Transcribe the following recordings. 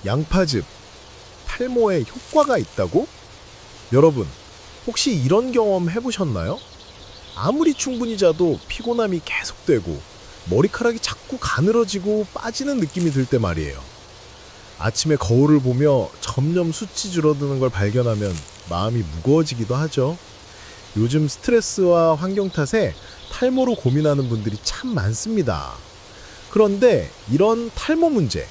양파즙, 탈모에 효과가 있다고? 여러분, 혹시 이런 경험 해보셨나요? 아무리 충분히 자도 피곤함이 계속되고 머리카락이 자꾸 가늘어지고 빠지는 느낌이 들 때 말이에요. 아침에 거울을 보며 점점 숱이 줄어드는 걸 발견하면 마음이 무거워지기도 하죠. 요즘 스트레스와 환경 탓에 탈모로 고민하는 분들이 참 많습니다. 그런데 이런 탈모 문제,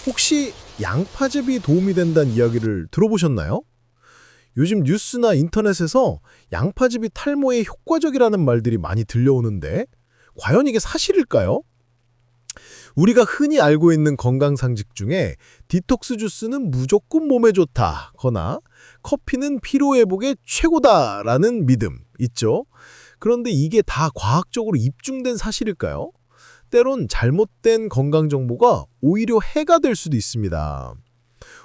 혹시 양파즙이 도움이 된다는 이야기를 들어보셨나요? 요즘 뉴스나 인터넷에서 양파즙이 탈모에 효과적이라는 말들이 많이 들려오는데 과연 이게 사실일까요? 우리가 흔히 알고 있는 건강상식 중에 디톡스 주스는 무조건 몸에 좋다거나 커피는 피로회복에 최고다라는 믿음 있죠. 그런데 이게 다 과학적으로 입증된 사실일까요? 때론 잘못된 건강 정보가 오히려 해가 될 수도 있습니다.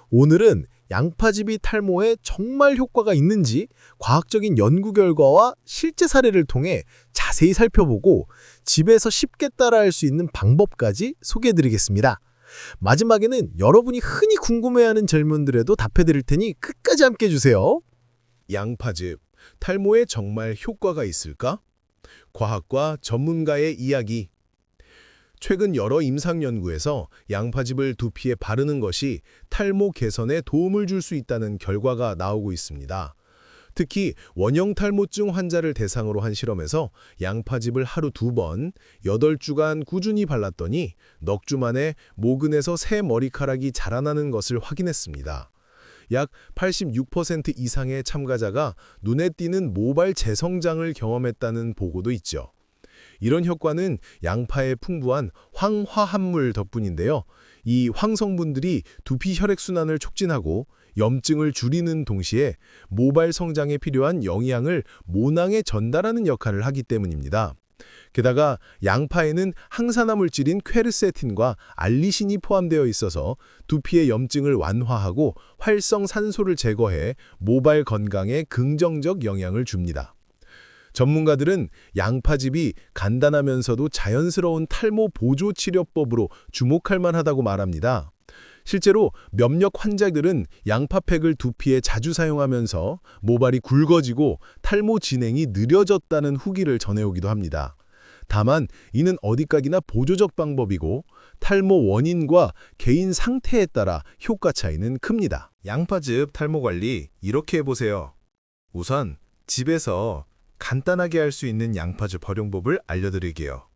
오늘은 양파즙이 탈모에 정말 효과가 있는지 과학적인 연구 결과와 실제 사례를 통해 자세히 살펴보고 집에서 쉽게 따라할 수 있는 방법까지 소개해드리겠습니다. 마지막에는 여러분이 흔히 궁금해하는 질문들에도 답해드릴 테니 끝까지 함께해 주세요. 양파즙, 탈모에 정말 효과가 있을까? 과학과 전문가의 이야기. 최근 여러 임상 연구에서 양파즙을 두피에 바르는 것이 탈모 개선에 도움을 줄 수 있다는 결과가 나오고 있습니다. 특히 원형 탈모증 환자를 대상으로 한 실험에서 양파즙을 하루 2번, 8주간 꾸준히 발랐더니 넉 주 만에 모근에서 새 머리카락이 자라나는 것을 확인했습니다. 약 86% 이상의 참가자가 눈에 띄는 모발 재성장을 경험했다는 보고도 있죠. 이런 효과는 양파의 풍부한 황화합물 덕분인데요. 이 황성분들이 두피 혈액순환을 촉진하고 염증을 줄이는 동시에 모발 성장에 필요한 영양을 모낭에 전달하는 역할을 하기 때문입니다. 게다가 양파에는 항산화 물질인 퀘르세틴과 알리신이 포함되어 있어서 두피의 염증을 완화하고 활성산소를 제거해 모발 건강에 긍정적 영향을 줍니다. 전문가들은 양파즙이 간단하면서도 자연스러운 탈모 보조 치료법으로 주목할 만하다고 말합니다. 실제로 몇몇 환자들은 양파팩을 두피에 자주 사용하면서 모발이 굵어지고 탈모 진행이 느려졌다는 후기를 전해오기도 합니다. 다만 이는 어디까지나 보조적 방법이고 탈모 원인과 개인 상태에 따라 효과 차이는 큽니다. 양파즙 탈모 관리 이렇게 해보세요. 우선 집에서 간단하게 할 수 있는 양파즙 활용법을 알려드릴게요.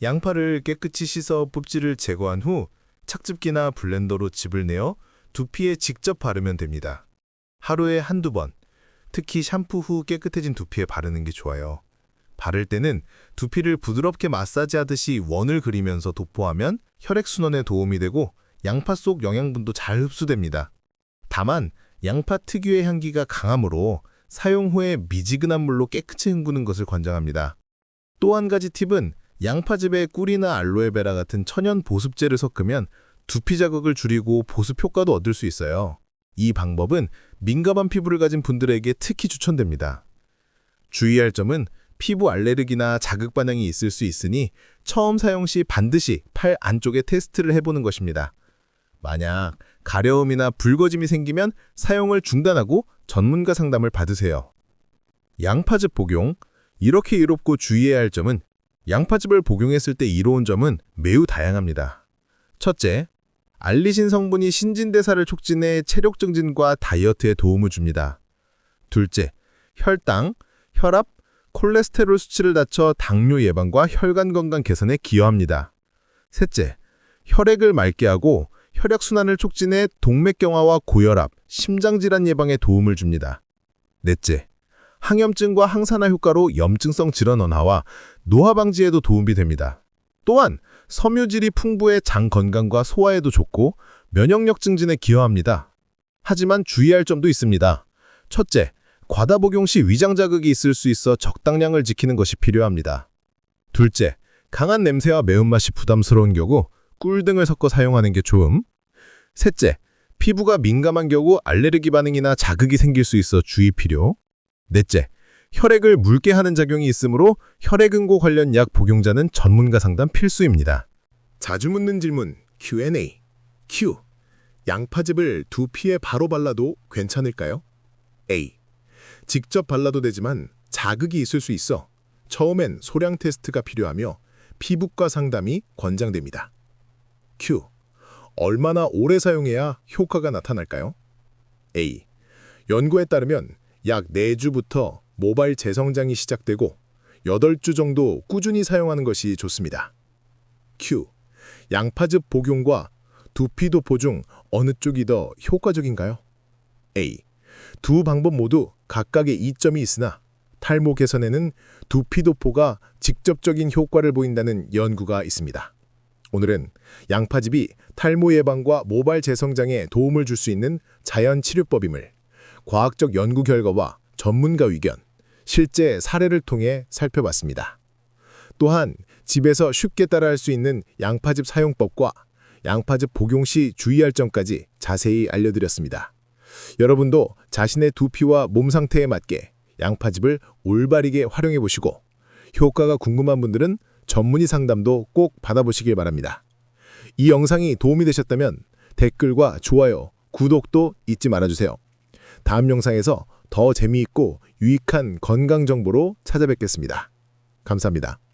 양파를 깨끗이 씻어 뽑지를 제거한 후 착즙기나 블렌더로 즙을 내어 두피에 직접 바르면 됩니다. 하루에 한두 번, 특히 샴푸 후 깨끗해진 두피에 바르는 게 좋아요. 바를 때는 두피를 부드럽게 마사지하듯이 원을 그리면서 도포하면 혈액순환에 도움이 되고 양파 속 영양분도 잘 흡수됩니다. 다만 양파 특유의 향기가 강하므로 사용 후에 미지근한 물로 깨끗이 헹구는 것을 권장합니다. 또 한 가지 팁은 양파즙에 꿀이나 알로에베라 같은 천연 보습제를 섞으면 두피 자극을 줄이고 보습 효과도 얻을 수 있어요. 이 방법은 민감한 피부를 가진 분들에게 특히 추천됩니다. 주의할 점은 피부 알레르기나 자극 반응이 있을 수 있으니 처음 사용 시 반드시 팔 안쪽에 테스트를 해보는 것입니다. 만약 가려움이나 붉어짐이 생기면 사용을 중단하고 전문가 상담을 받으세요. 양파즙 복용, 이렇게 이롭고 주의해야 할 점은 양파즙을 복용했을 때 이로운 점은 매우 다양합니다. 첫째, 알리신 성분이 신진대사를 촉진해 체력 증진과 다이어트에 도움을 줍니다. 둘째, 혈당, 혈압, 콜레스테롤 수치를 낮춰 당뇨 예방과 혈관 건강 개선에 기여합니다. 셋째, 혈액을 맑게 하고 혈액순환을 촉진해 동맥경화와 고혈압, 심장질환 예방에 도움을 줍니다. 넷째, 항염증과 항산화 효과로 염증성 질환 완화와 노화 방지에도 도움이 됩니다. 또한 섬유질이 풍부해 장 건강과 소화에도 좋고 면역력 증진에 기여합니다. 하지만 주의할 점도 있습니다. 첫째, 과다 복용 시 위장 자극이 있을 수 있어 적당량을 지키는 것이 필요합니다. 둘째, 강한 냄새와 매운맛이 부담스러운 경우 꿀 등을 섞어 사용하는 게 좋음. 셋째, 피부가 민감한 경우 알레르기 반응이나 자극이 생길 수 있어 주의 필요. 넷째, 혈액을 묽게 하는 작용이 있으므로 혈액응고 관련 약 복용자는 전문가 상담 필수입니다. 자주 묻는 질문 Q&A. Q. 양파즙을 두피에 바로 발라도 괜찮을까요? A. 직접 발라도 되지만 자극이 있을 수 있어 처음엔 소량 테스트가 필요하며 피부과 상담이 권장됩니다. Q. 얼마나 오래 사용해야 효과가 나타날까요? A. 연구에 따르면 약 4주부터 모발 재성장이 시작되고 8주 정도 꾸준히 사용하는 것이 좋습니다. Q. 양파즙 복용과 두피도포 중 어느 쪽이 더 효과적인가요? A. 두 방법 모두 각각의 이점이 있으나 탈모 개선에는 두피도포가 직접적인 효과를 보인다는 연구가 있습니다. 오늘은 양파즙이 탈모 예방과 모발 재성장에 도움을 줄 수 있는 자연 치료법임을 과학적 연구 결과와 전문가 의견, 실제 사례를 통해 살펴봤습니다. 또한 집에서 쉽게 따라할 수 있는 양파즙 사용법과 양파즙 복용 시 주의할 점까지 자세히 알려드렸습니다. 여러분도 자신의 두피와 몸 상태에 맞게 양파즙을 올바르게 활용해 보시고 효과가 궁금한 분들은 전문의 상담도 꼭 받아보시길 바랍니다. 이 영상이 도움이 되셨다면 댓글과 좋아요, 구독도 잊지 말아주세요. 다음 영상에서 더 재미있고 유익한 건강 정보로 찾아뵙겠습니다. 감사합니다.